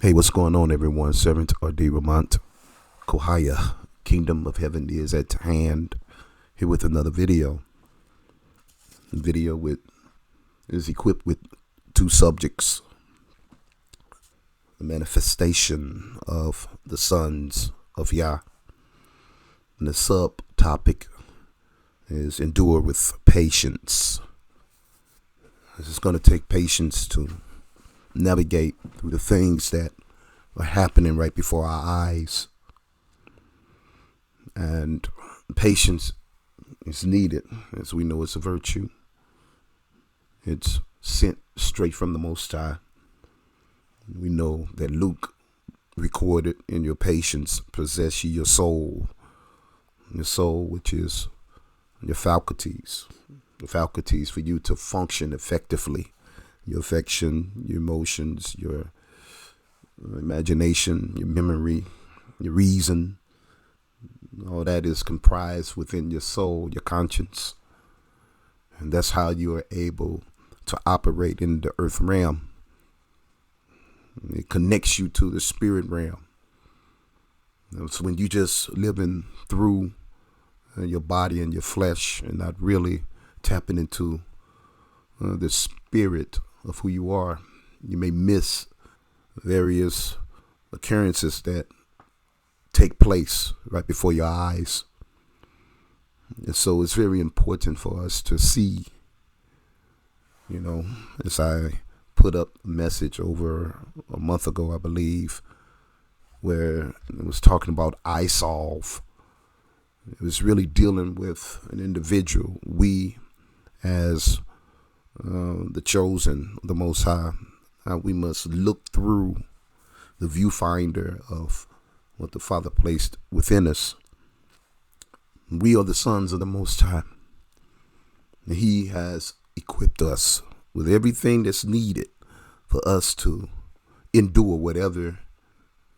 Hey, what's going on, everyone? Servant R.D. Ramont Kohaya. Kingdom of Heaven is at hand. Here with another video. The video is equipped with two subjects. The manifestation of the sons of YAH. And the subtopic is endure with patience. This is going to take patience to navigate through the things that are happening right before our eyes. And patience is needed. As we know, it's a virtue. It's sent straight from the Most High. We know that Luke recorded, in your patience possess ye your soul, which is your faculties, the faculties for you to function effectively. Your affection, your emotions, your imagination, your memory, your reason, all that is comprised within your soul, your conscience. And that's how you are able to operate in the earth realm. It connects you to the spirit realm. So when you just living through your body and your flesh and not really tapping into the spirit of who you are, you may miss various occurrences that take place right before your eyes. And so it's very important for us to see, as I put up a message over a month ago, I believe, where it was talking about I solve. It was really dealing with an individual. We, as the chosen, the Most High, we must look through the viewfinder of what the Father placed within us. We are the sons of the Most High. He has equipped us with everything that's needed for us to endure whatever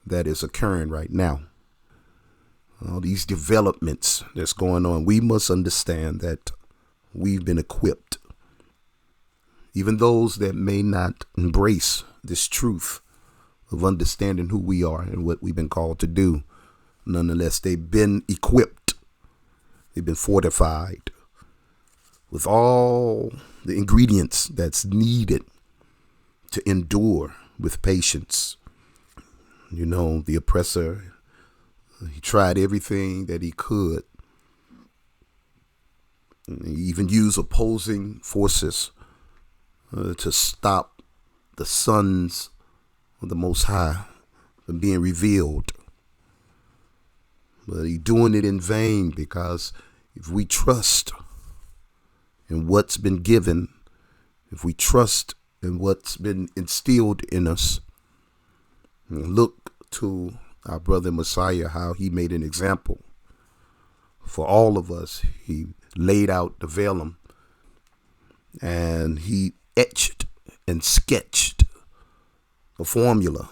that is occurring right now. All these developments that's going on, we must understand that we've been equipped. Even those that may not embrace this truth of understanding who we are and what we've been called to do, nonetheless, they've been equipped. They've been fortified with all the ingredients that's needed to endure with patience. The oppressor, he tried everything that he could. He even used opposing forces to stop the sons of the Most High from being revealed. But he's doing it in vain, because if we trust in what's been given, if we trust in what's been instilled in us, look to our brother Messiah, how he made an example for all of us. He laid out the vellum and he etched and sketched a formula,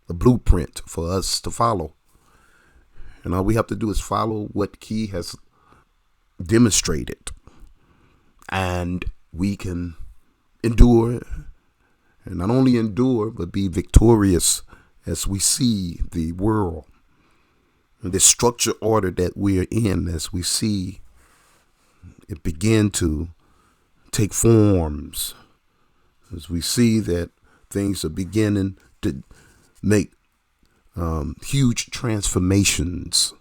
a blueprint for us to follow. And all we have to do is follow what he has demonstrated, and we can endure, and not only endure, but be victorious as we see the world and the structure order that we're in, as we see it begin to take forms, as we see that things are beginning to make huge transformations.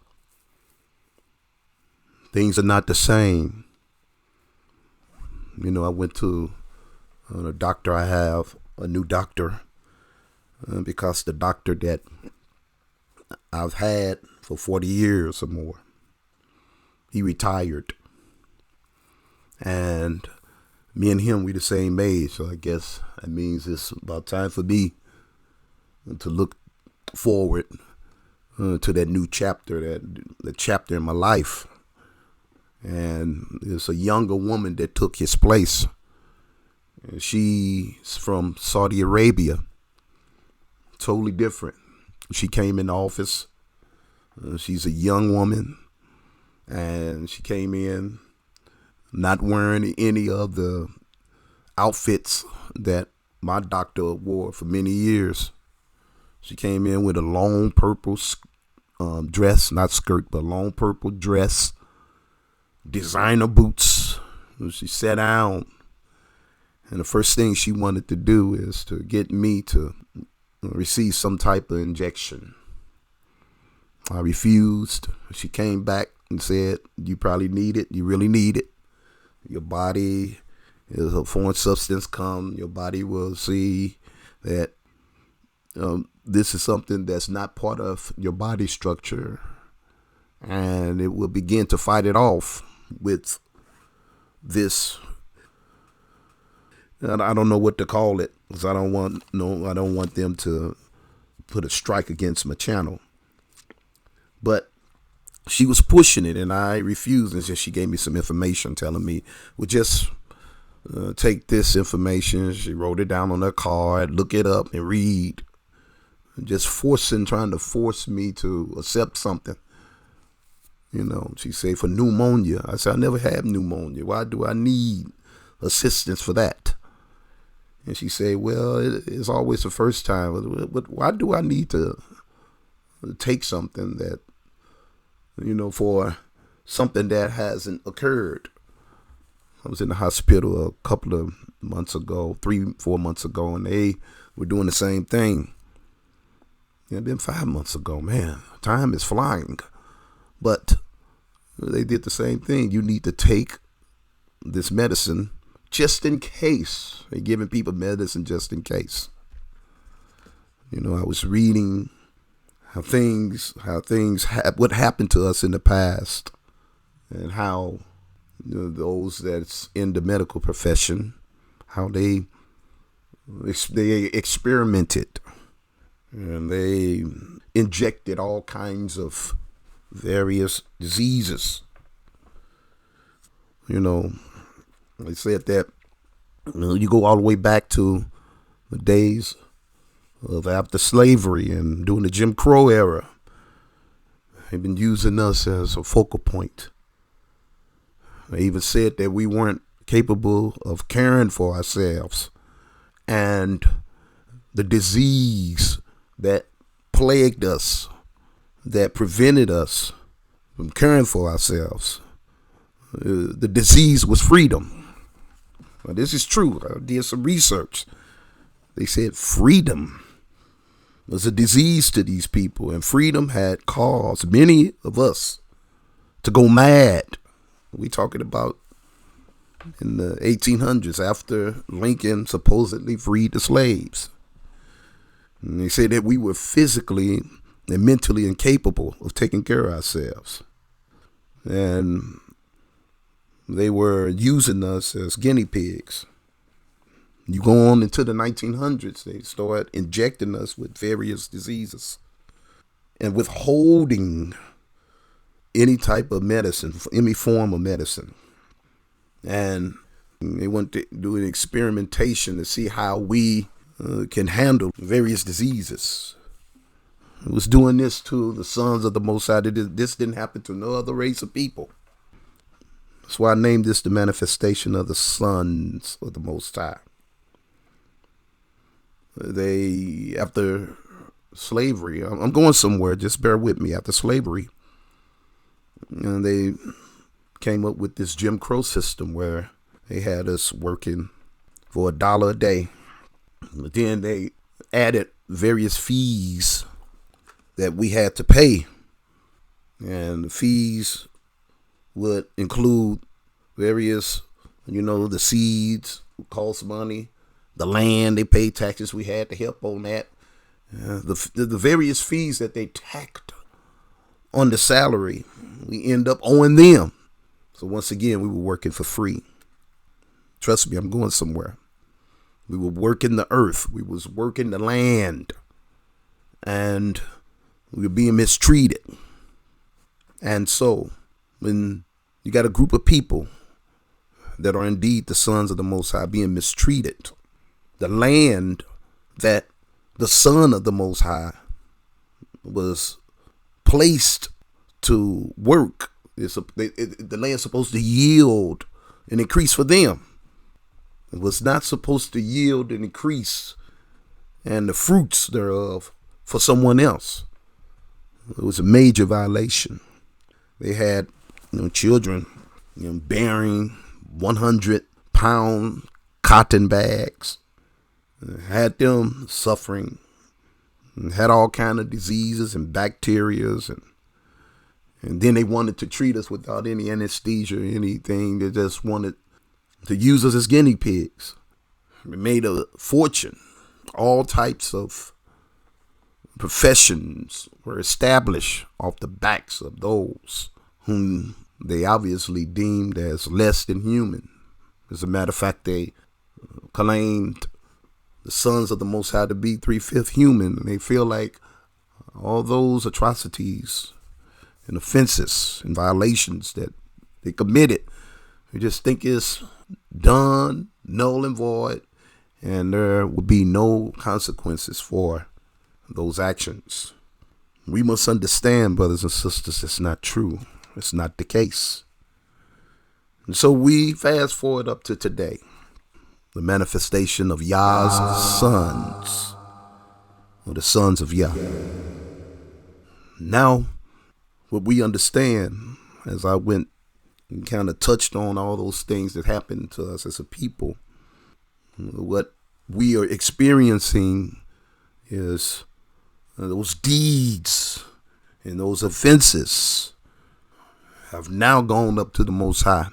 Things are not the same. I went to a doctor. I have a new doctor because the doctor that I've had for 40 years or more, he retired. And me and him, we the same age. So I guess that means it's about time for me to look forward to that new chapter, the chapter in my life. And it's a younger woman that took his place. She's from Saudi Arabia. Totally different. She came in the office. She's a young woman, and she came in not wearing any of the outfits that my doctor wore for many years. She came in with a long purple dress, not skirt, but long purple dress, designer boots. She sat down, and the first thing she wanted to do is to get me to receive some type of injection. I refused. She came back and said, "You probably need it. You really need it. Your body is a foreign substance come. Your body will see that this is something that's not part of your body structure, and it will begin to fight it off with this." And I don't know what to call it, because I don't want them to put a strike against my channel. But she was pushing it, and I refused. And so she gave me some information telling me, well, just take this information. She wrote it down on her card, look it up and read. Just trying to force me to accept something. She said, for pneumonia. I said, I never had pneumonia. Why do I need assistance for that? And she said, well, it's always the first time. But why do I need to take something that, for something that hasn't occurred? I was in the hospital a couple of months ago, 3-4 months ago, and they were doing the same thing. It's been 5 months ago, man. Time is flying. But they did the same thing. You need to take this medicine just in case. They're giving people medicine just in case. I was reading what happened to us in the past, and how those that's in the medical profession, how they experimented, and they injected all kinds of various diseases. They said that you go all the way back to the days of after slavery and during the Jim Crow era. They've been using us as a focal point. They even said that we weren't capable of caring for ourselves, and the disease that plagued us, that prevented us from caring for ourselves, the disease was freedom. Now, this is true. I did some research. They said freedom was a disease to these people, and freedom had caused many of us to go mad. We talking about in the 1800s, after Lincoln supposedly freed the slaves. And they said that we were physically and mentally incapable of taking care of ourselves. And they were using us as guinea pigs. You go on into the 1900s, they start injecting us with various diseases and withholding any type of medicine, any form of medicine. And they want to do an experimentation to see how we can handle various diseases. It was doing this to the sons of the Most High. This didn't happen to no other race of people. That's why I named this the manifestation of the sons of the Most High. They, after slavery, I'm going somewhere, just bear with me, after slavery, and they came up with this Jim Crow system where they had us working for $1 a day. But then they added various fees that we had to pay. And the fees would include various, the seeds cost money, the land, they paid taxes, we had to help on that. The various fees that they tacked on the salary, we end up owing them. So once again, we were working for free. Trust me, I'm going somewhere. We were working the earth. We was working the land. And we were being mistreated. And so when you got a group of people that are indeed the sons of the Most High being mistreated, the land that the Son of the Most High was placed to work, the land's supposed to yield and increase for them. It was not supposed to yield and increase, and the fruits thereof for someone else. It was a major violation. They had children bearing 100-pound cotton bags, had them suffering, and had all kind of diseases and bacterias, and then they wanted to treat us without any anesthesia or anything. They just wanted to use us as guinea pigs. They made a fortune. All types of professions were established off the backs of those whom they obviously deemed as less than human. As a matter of fact, they claimed the sons of the Most High to be 3/5 human. And they feel like all those atrocities and offenses and violations that they committed, they just think is done, null and void, and there will be no consequences for those actions. We must understand, brothers and sisters, it's not true. It's not the case. And so we fast forward up to today, the manifestation of YAH's sons, or the sons of YAH. Now, what we understand, as I went and kind of touched on all those things that happened to us as a people, what we are experiencing is those deeds and those offenses have now gone up to the Most High.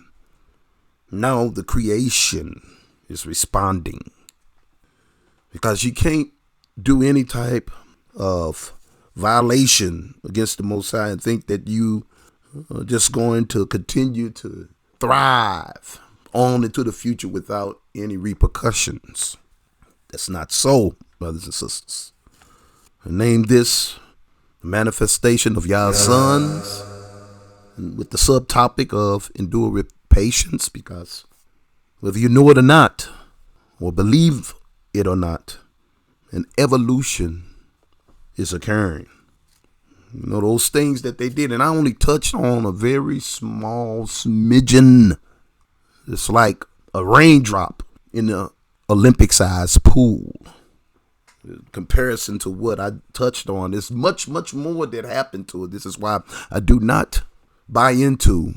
Now the creation is responding, because you can't do any type of violation against the Most High and think that you are just going to continue to thrive on into the future without any repercussions. That's not so, brothers and sisters. I named this the manifestation of YAH's sons, and with the subtopic of endure with patience, because whether you know it or not, or believe it or not, an evolution is occurring. Those things that they did, and I only touched on a very small smidgen. It's like a raindrop in an Olympic-sized pool. In comparison to what I touched on, there's much, much more that happened to it. This is why I do not buy into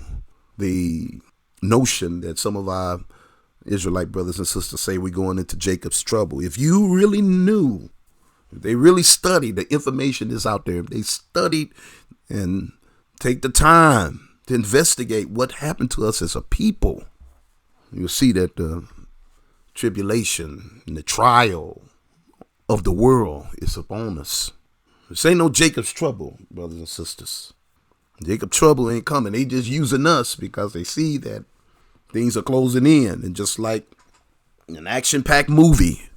the notion that some of our Israelite brothers and sisters say we're going into Jacob's trouble. If you really knew, if they really studied, the information is out there. If they studied and take the time to investigate what happened to us as a people, you'll see that the tribulation and the trial of the world is upon us. This ain't no Jacob's trouble, brothers and sisters. Jacob's trouble ain't coming. They just using us because they see that things are closing in. And just like an action-packed movie,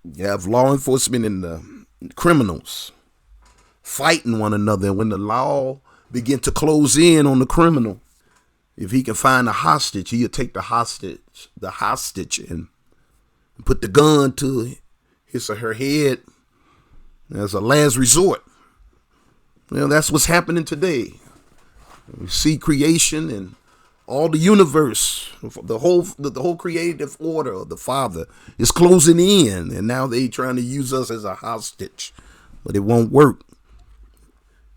you have law enforcement and the criminals fighting one another. And when the law begin to close in on the criminal, if he can find a hostage, he'll take the hostage and put the gun to his or her head as a last resort. Well, that's what's happening today. We see creation and all the universe, the whole creative order of the Father is closing in, and now they trying to use us as a hostage, but it won't work.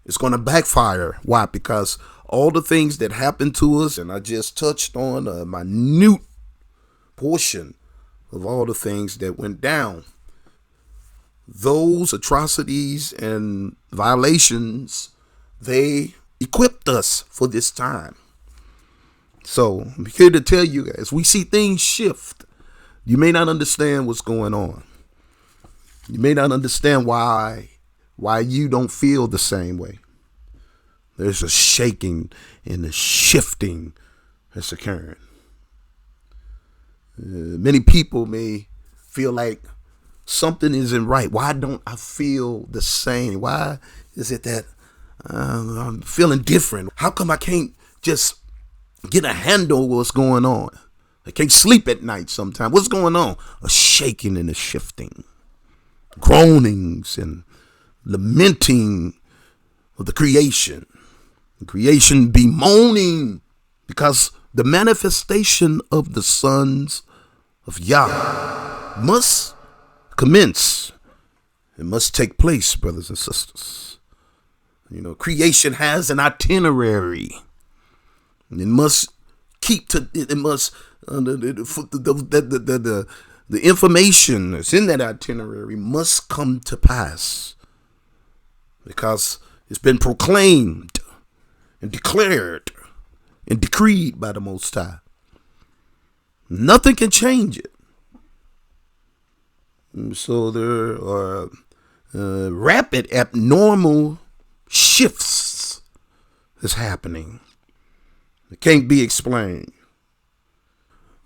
It's going to backfire. Why? Because all the things that happened to us, and I just touched on a minute portion of all the things that went down. Those atrocities and violations, they equipped us for this time. So I'm here to tell you guys, we see things shift. You may not understand what's going on. You may not understand why you don't feel the same way. There's a shaking and a shifting that's occurring. Many people may feel like something isn't right. Why don't I feel the same? Why is it that I'm feeling different? How come I can't just get a handle on what's going on? I can't sleep at night sometimes. What's going on? A shaking and a shifting. Groanings and lamenting of the creation. The creation bemoaning because the manifestation of the sons of YAH must commence. It must take place, brothers and sisters. Creation has an itinerary. It must keep to. It must the information that's in that itinerary must come to pass, because it's been proclaimed and declared and decreed by the Most High. Nothing can change it. So there are rapid abnormal shifts that's happening. It can't be explained.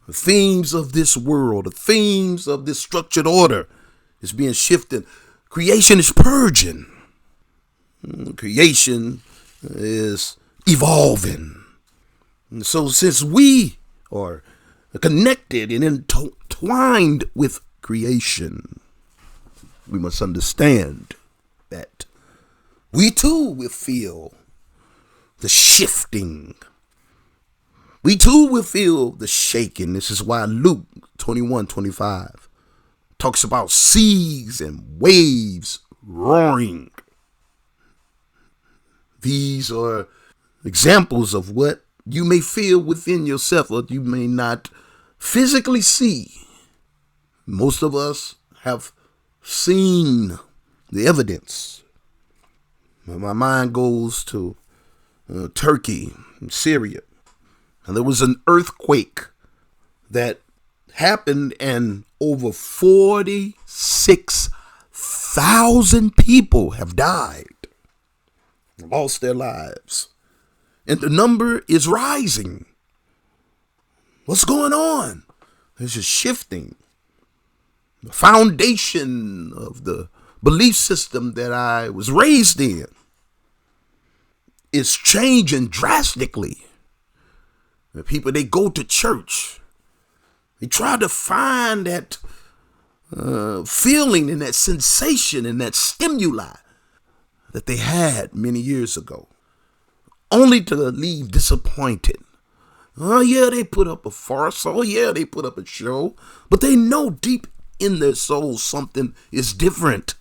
The themes of this world, the themes of this structured order is being shifted. Creation is purging. Creation is evolving. And so since we are connected and entwined with creation, we must understand that we too will feel the shifting. We too will feel the shaking. This is why Luke 21:25 talks about seas and waves roaring. These are examples of what you may feel within yourself or you may not physically see. Most of us have seen the evidence. My mind goes to Turkey and Syria. And there was an earthquake that happened and over 46,000 people have died, lost their lives. And the number is rising. What's going on? There's a shifting. The foundation of the belief system that I was raised in is changing drastically. The people, they go to church. They try to find that feeling and that sensation and that stimuli that they had many years ago, only to leave disappointed. Oh, yeah, they put up a farce. Oh, yeah, they put up a show. But they know deep in their soul something is different.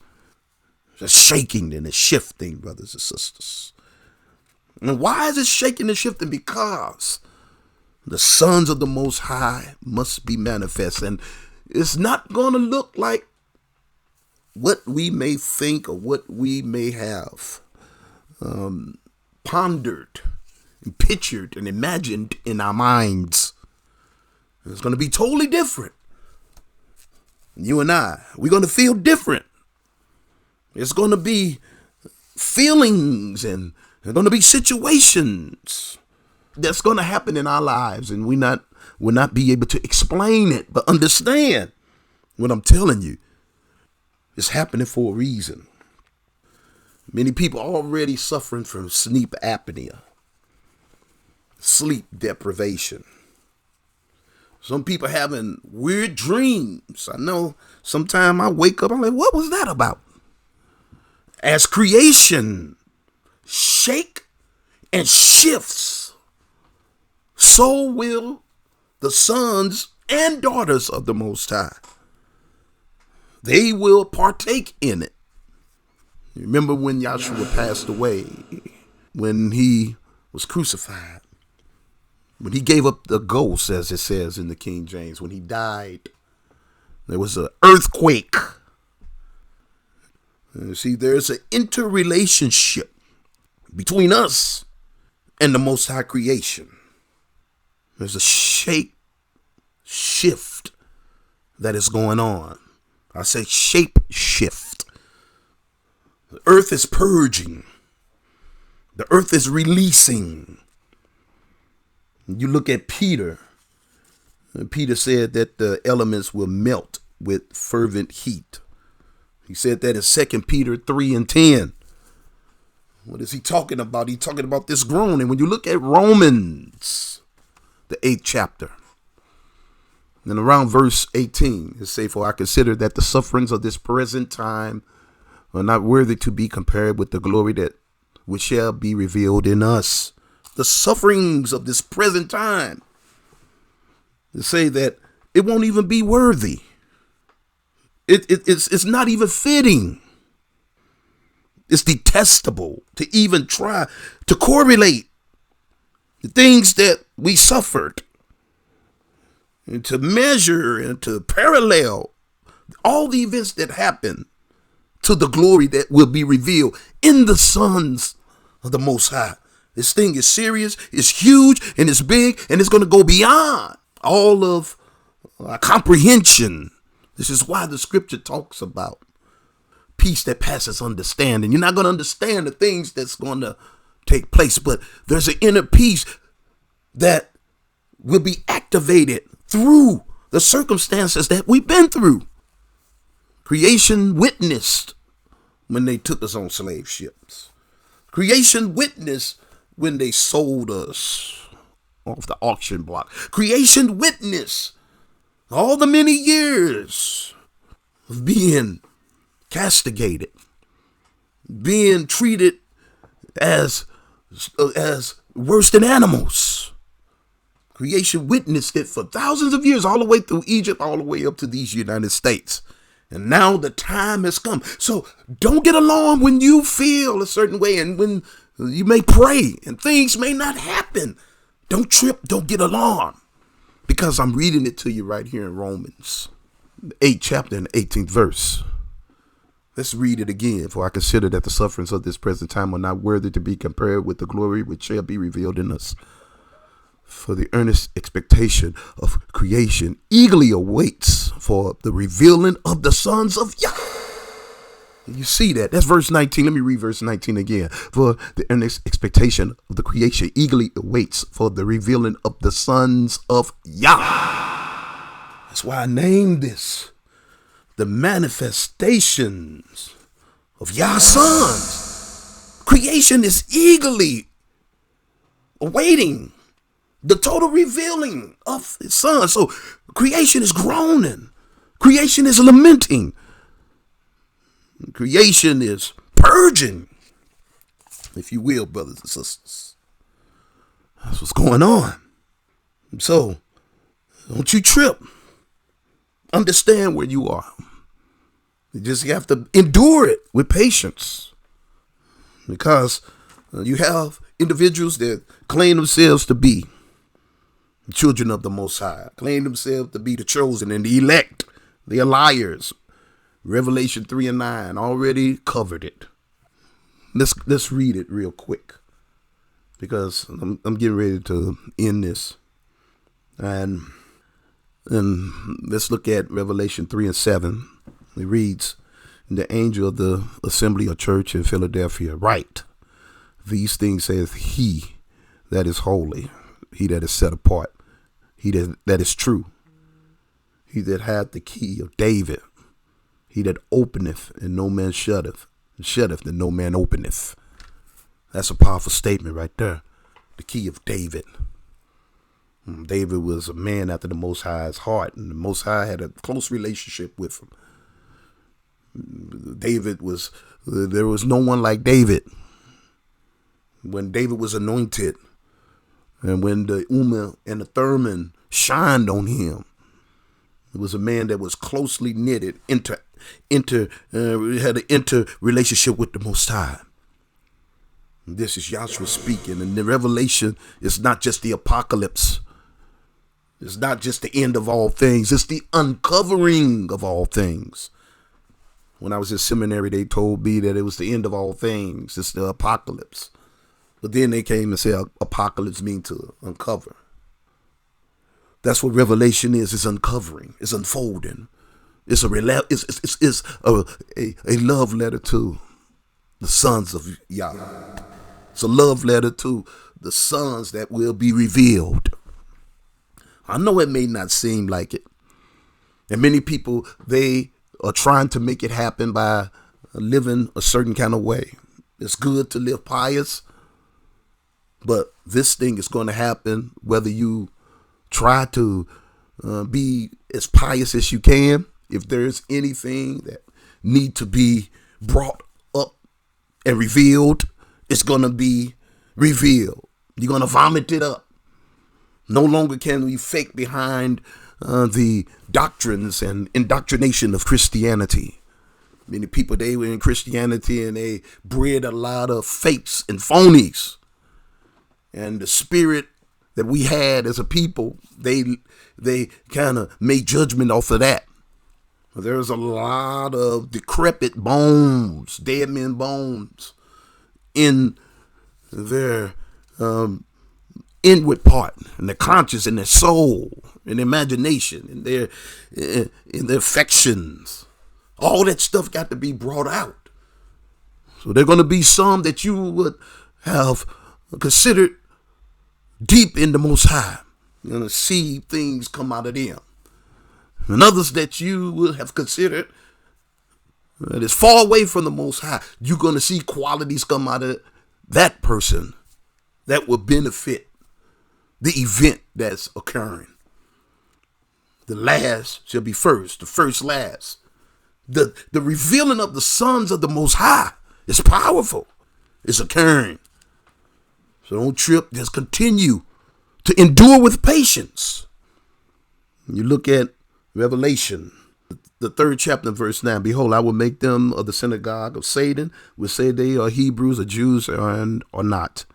It's shaking and it's shifting, brothers and sisters. And why is it shaking and shifting? Because the sons of the Most High must be manifest. And it's not going to look like what we may think or what we may have pondered and pictured and imagined in our minds. It's going to be totally different. You and we're going to feel different. It's going to be feelings and there's going to be situations that's going to happen in our lives, and we'll not be able to explain it, but understand what I'm telling you. It's happening for a reason. Many people already suffering from sleep apnea, sleep deprivation. Some people having weird dreams. I know sometimes I wake up, I'm like, what was that about? As creation shake and shifts, so will the sons and daughters of the Most High. They will partake in it. Remember when Yahshua passed away, when he was crucified, when he gave up the ghost, as it says in the King James, when he died, there was an earthquake. And see, there's an interrelationship between us and the Most High creation. There's a shift that is going on. I say shape shift. The earth is purging. The earth is releasing. You look at Peter. Peter said that the elements will melt with fervent heat. He said that in 2 Peter 3:10. What is he talking about? He's talking about this groaning. When you look at Romans, the 8th chapter, and around verse 18, it says, "For I consider that the sufferings of this present time are not worthy to be compared with the glory that which shall be revealed in us." The sufferings of this present time, they say that it won't even be worthy. It's not even fitting. It's detestable to even try to correlate the things that we suffered and to measure and to parallel all the events that happen to the glory that will be revealed in the sons of the Most High. This thing is serious, it's huge, and it's big, and it's going to go beyond all of comprehension. This is why the scripture talks about peace that passes understanding. You're not going to understand the things that's going to take place, but there's an inner peace that will be activated through the circumstances that we've been through. Creation witnessed when they took us on slave ships. Creation witnessed when they sold us off the auction block. Creation witnessed all the many years of being castigated, being treated as worse than animals. Creation witnessed it for thousands of years, all the way through Egypt, all the way up to these United States. And now the time has come. So don't get alarmed when you feel a certain way and when you may pray and things may not happen. Don't trip, don't get alarmed, because I'm reading it to you right here in Romans, the 8th chapter and the 18th verse. Let's read it again. For I consider that the sufferings of this present time are not worthy to be compared with the glory which shall be revealed in us. For the earnest expectation of creation eagerly awaits for the revealing of the sons of YAH. You see that? That's verse 19. Let me read verse 19 again. For the earnest expectation of the creation eagerly awaits for the revealing of the sons of YAH. That's why I named this the manifestations of YAH's sons. Creation is eagerly awaiting the total revealing of his son. So creation is groaning. Creation is lamenting. Creation is purging, if you will, brothers and sisters. That's what's going on. So don't you trip. Understand where you are. You just have to endure it with patience, because you have individuals that claim themselves to be children of the Most High, claim themselves to be the chosen and the elect. They are liars. Revelation 3 and 9 already covered it. Let's read it real quick, because I'm getting ready to end this. And let's look at Revelation 3 and 7. It reads, the angel of the assembly or church in Philadelphia write, these things saith he that is holy, he that is set apart, he that is true, he that hath the key of David, he that openeth and no man shutteth, and shutteth and no man openeth. That's a powerful statement right there. The key of David. David was a man after the Most High's heart, and the Most High had a close relationship with him. There was no one like David. When David was anointed, and when the Ummah and the Thummim shined on him, it was a man that was closely knitted, had an interrelationship with the Most High. This is Yahshua speaking, and the revelation is not just the apocalypse. It's not just the end of all things. It's the uncovering of all things. When I was in seminary, they told me that it was the end of all things. It's the apocalypse. But then they came and said apocalypse means to uncover. That's what revelation is. It's uncovering. It's unfolding. It's a love letter to the sons of YAH. It's a love letter to the sons that will be revealed. I know it may not seem like it. And many people, they are trying to make it happen by living a certain kind of way. It's good to live pious, but this thing is going to happen whether you try to be as pious as you can. If there's anything that need to be brought up and revealed, it's going to be revealed. You're going to vomit it up. No longer can we fake behind the doctrines and indoctrination of Christianity. Many people, they were in Christianity and they bred a lot of fakes and phonies. And the spirit that we had as a people, they kind of made judgment off of that. There's a lot of decrepit bones, dead men bones, in their inward part, in their conscience, in their soul, in their imagination, in their affections. All that stuff got to be brought out. So there are going to be some that you would have considered deep in the Most High. You're going to see things come out of them. And others that you would have considered that is far away from the Most High, you're going to see qualities come out of that person that will benefit the event that's occurring. The last shall be first, the first last. The revealing of the sons of the Most High is powerful. It's occurring. So don't trip. Just continue to endure with patience. You look at Revelation, the 3rd chapter, verse 9. Behold, I will make them of the synagogue of Satan, which say they are Hebrews or Jews or not,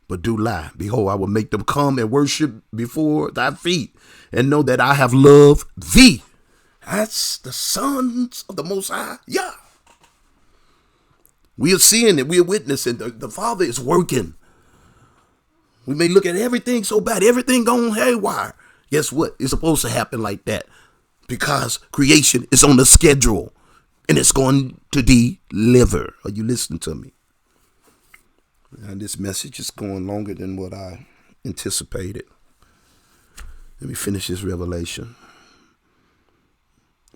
but do lie. Behold, I will make them come and worship before thy feet and know that I have loved thee. That's the sons of the Most High. Yeah. We are seeing it. We are witnessing. The Father is working. We may look at everything so bad, everything going haywire. Guess what? It's supposed to happen like that because creation is on the schedule and it's going to deliver. Are you listening to me? And this message is going longer than what I anticipated. Let me finish this revelation.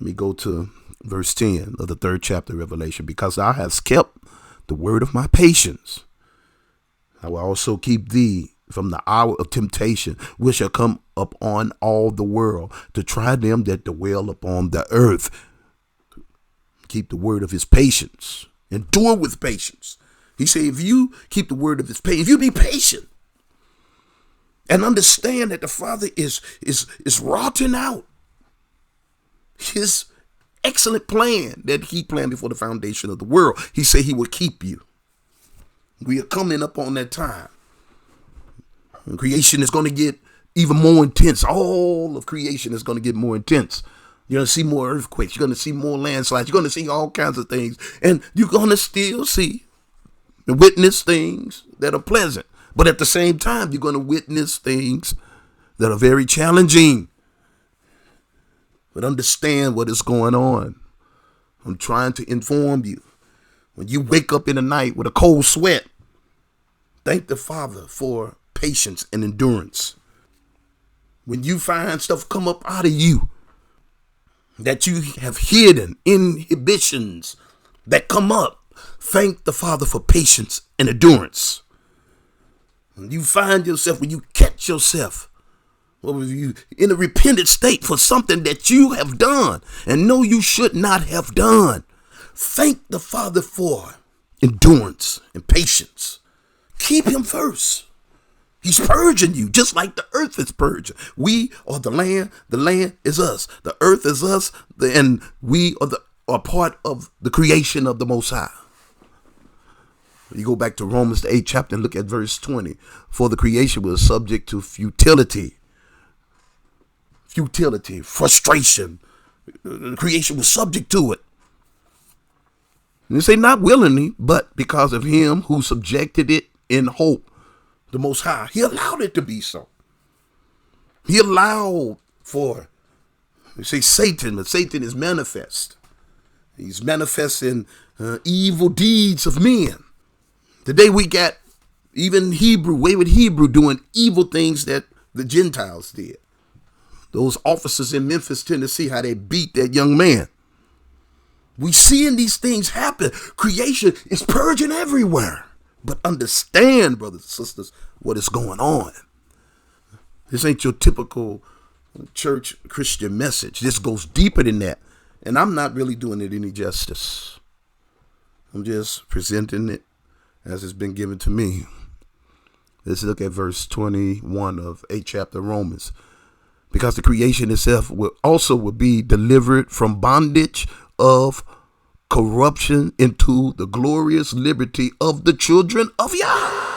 Let me go to verse 10 of the 3rd chapter of Revelation. Because thou hast kept the word of my patience, I will also keep thee from the hour of temptation, which shall come upon all the world, to try them that dwell upon the earth. Keep the word of his patience. Endure with patience. He said, if you keep the word of his patience, if you be patient and understand that the Father is rotting out his excellent plan that he planned before the foundation of the world. He said he will keep you. We are coming up on that time. And creation is going to get even more intense. All of creation is going to get more intense. You're going to see more earthquakes. You're going to see more landslides. You're going to see all kinds of things. And you're going to still see and witness things that are pleasant. But at the same time, you're going to witness things that are very challenging. But understand what is going on. I'm trying to inform you. When you wake up in the night with a cold sweat, thank the Father for patience and endurance. When you find stuff come up out of you that you have hidden, inhibitions that come up, thank the Father for patience and endurance. When you find yourself, when you catch yourself, you in a repentant state for something that you have done and know you should not have done, thank the Father for endurance and patience. Keep him first. He's purging you just like the earth is purging. We are the land is us. The earth is us, and we are part of the creation of the Most High. You go back to Romans the 8th chapter and look at verse 20. For the creation was subject to futility, frustration. The creation was subject to it. And they say not willingly, but because of him who subjected it in hope, the Most High. He allowed it to be so. He allowed for, we say Satan, but Satan is manifest. He's manifesting evil deeds of men. Today we got even wayward Hebrew doing evil things that the Gentiles did. Those officers in Memphis, Tennessee, how they beat that young man. We seeing these things happen. Creation is purging everywhere. But understand, brothers and sisters, what is going on. This ain't your typical church Christian message. This goes deeper than that. And I'm not really doing it any justice. I'm just presenting it as it's been given to me. Let's look at verse 21 of 8th chapter of Romans. Because the creation itself will be delivered from bondage of corruption into the glorious liberty of the children of YAH.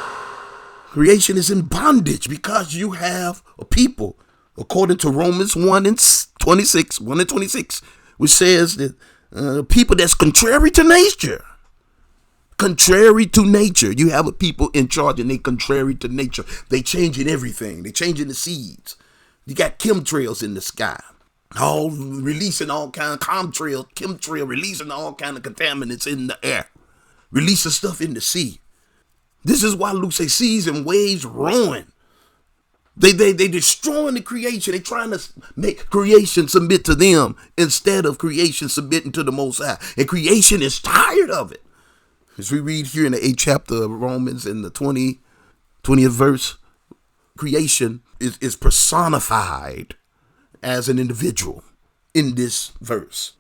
Creation is in bondage because you have a people, according to Romans 1 and 26, which says that people that's contrary to nature. Contrary to nature. You have a people in charge and they contrary to nature. They changing everything. They changing the seeds. You got chemtrails in the sky. All releasing all kind of chemtrail releasing all kind of contaminants in the air. Releasing stuff in the sea. This is why Luke says seas and waves roaring. They destroying the creation. They trying to make creation submit to them instead of creation submitting to the Most High. And creation is tired of it. As we read here in the 8th chapter of Romans in the 20th verse, creation is personified as an individual in this verse.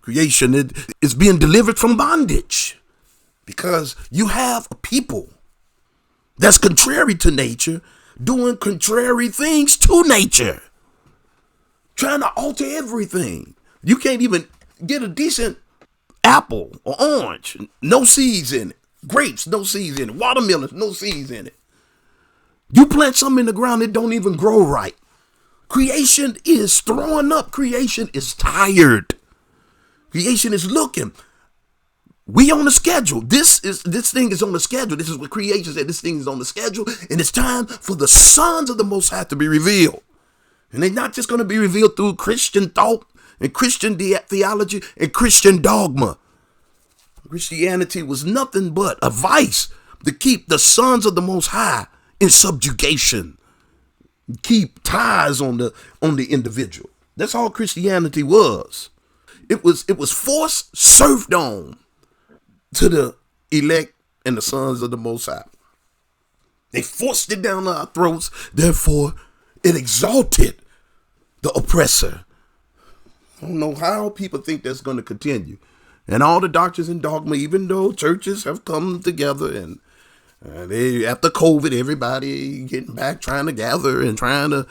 Creation is being delivered from bondage because you have a people that's contrary to nature, doing contrary things to nature, trying to alter everything. You can't even get a decent apple or orange, no seeds in it. Grapes, no seeds in it. Watermelons, no seeds in it. You plant something in the ground, it don't even grow right. Creation is throwing up. Creation is tired. Creation is looking. We on the schedule. This thing is on the schedule. This is what creation said. This thing is on the schedule, and it's time for the sons of the Most High to be revealed. And they're not just going to be revealed through Christian thought and Christian theology and Christian dogma. Christianity was nothing but a vice to keep the sons of the Most High in subjugation, keep ties on the individual. That's all Christianity was. It was forced serfdom to the elect and the sons of the Most High. They forced it down our throats. Therefore, it exalted the oppressor. I don't know how people think that's going to continue. And all the doctrines and dogma, even though churches have come together and they, after COVID, everybody getting back, trying to gather and trying to,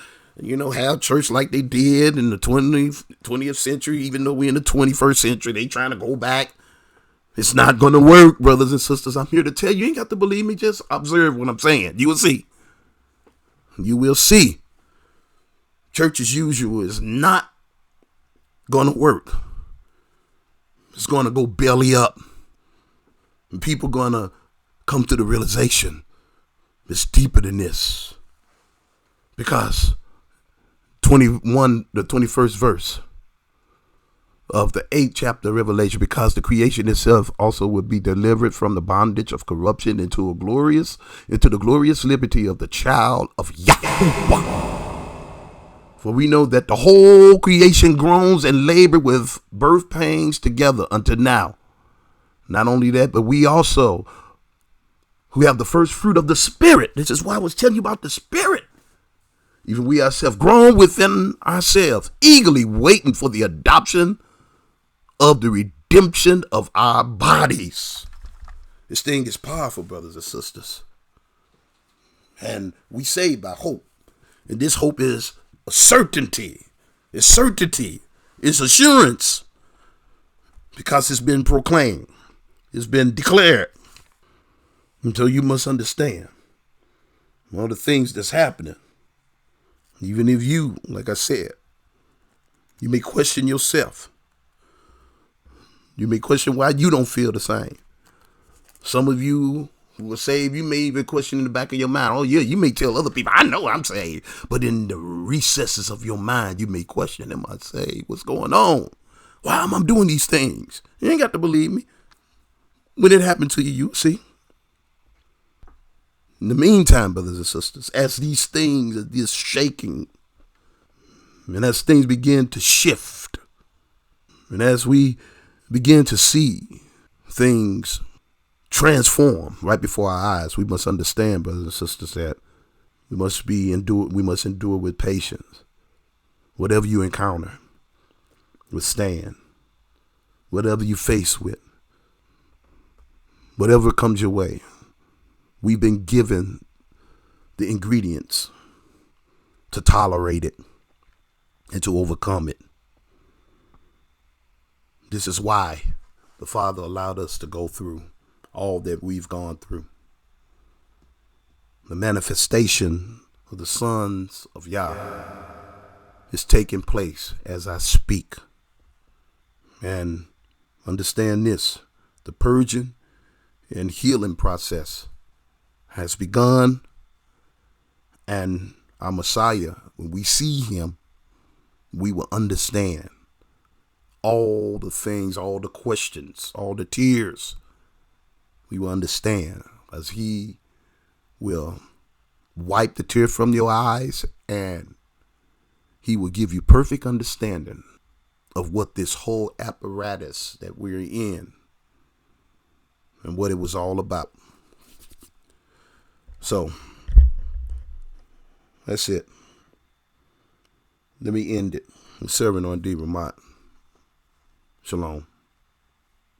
have church like they did in the 20th century, even though we're in the 21st century, they trying to go back. It's not going to work, brothers and sisters. I'm here to tell you, you ain't got to believe me. Just observe what I'm saying. You will see. You will see. Church as usual is not going to work. It's going to go belly up. And people going to come to the realization it's deeper than this. Because the 21st verse of the 8th chapter of Revelation, because the creation itself also would be delivered from the bondage of corruption into the glorious liberty of the child of Yahuwah. For we know that the whole creation groans and labor with birth pains together until now. Not only that, but we also who have the first fruit of the Spirit. This is why I was telling you about the Spirit. Even we ourselves groan within ourselves, eagerly waiting for the adoption of the redemption of our bodies. This thing is powerful, brothers and sisters. And we saved by hope. And this hope is a certainty. It's certainty. It's assurance. Because it's been proclaimed. It's been declared. And so you must understand one of the things that's happening. Even if you, like I said, you may question yourself. You may question why you don't feel the same. Some of you who are saved, you may even question in the back of your mind. Oh yeah, you may tell other people, I know I'm saved. But in the recesses of your mind, you may question, am I saved? What's going on? Why am I doing these things? You ain't got to believe me. When it happened to you, you'll see. In the meantime, brothers and sisters, as these things, this shaking, and as things begin to shift, and as we begin to see things transform right before our eyes, we must understand, brothers and sisters, that we must endure with patience. Whatever you encounter, withstand. Whatever you face with, whatever comes your way. We've been given the ingredients to tolerate it and to overcome it. This is why the Father allowed us to go through all that we've gone through. The manifestation of the sons of YAH is taking place as I speak. And understand this, the purging and healing process has begun, and our Messiah, when we see him, we will understand all the things, all the questions, all the tears. We will understand, as he will wipe the tear from your eyes, and he will give you perfect understanding of what this whole apparatus that we're in and what it was all about. So that's it. Let me end it. I'm serving on D. Ramont. Shalom.